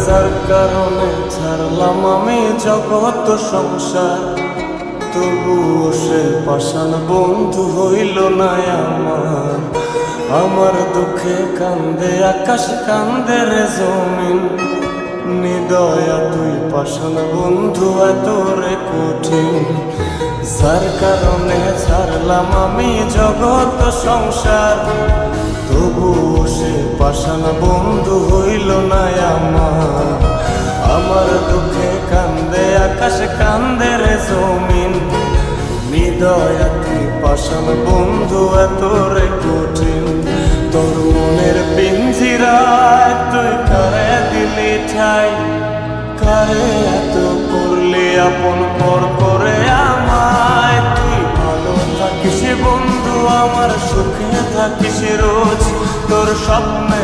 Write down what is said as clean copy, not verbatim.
যার কারণে ছাড়লাম আমি জগৎ সংসার, তবুও সে পাষাণ বন্ধু হইল না আমার। আমার দুঃখে কান্দে আকাশ, কান্দে রে জমিন, নিদয়া তুই পাষাণ বন্ধু এত রে কঠিন। যার কারণে ছাড়লাম আমি জগৎ সংসার, তবুও সে পাষাণ বন্ধু হইল না আমার। আমার দুঃখে কান্দে আকাশ, কান্দে রে জমিন, নিদয়া তুই পাষাণ বন্ধু এত রে কঠিন। তোর মনের পিঞ্জিরায় তুই কারে দিলি ঠাই, কারে এত করলি আপন পর করে আমায়। তুই ভালো থাকিস বন্ধু আমার, সুখে থাকিস রোজ, তোর স্বপ্নে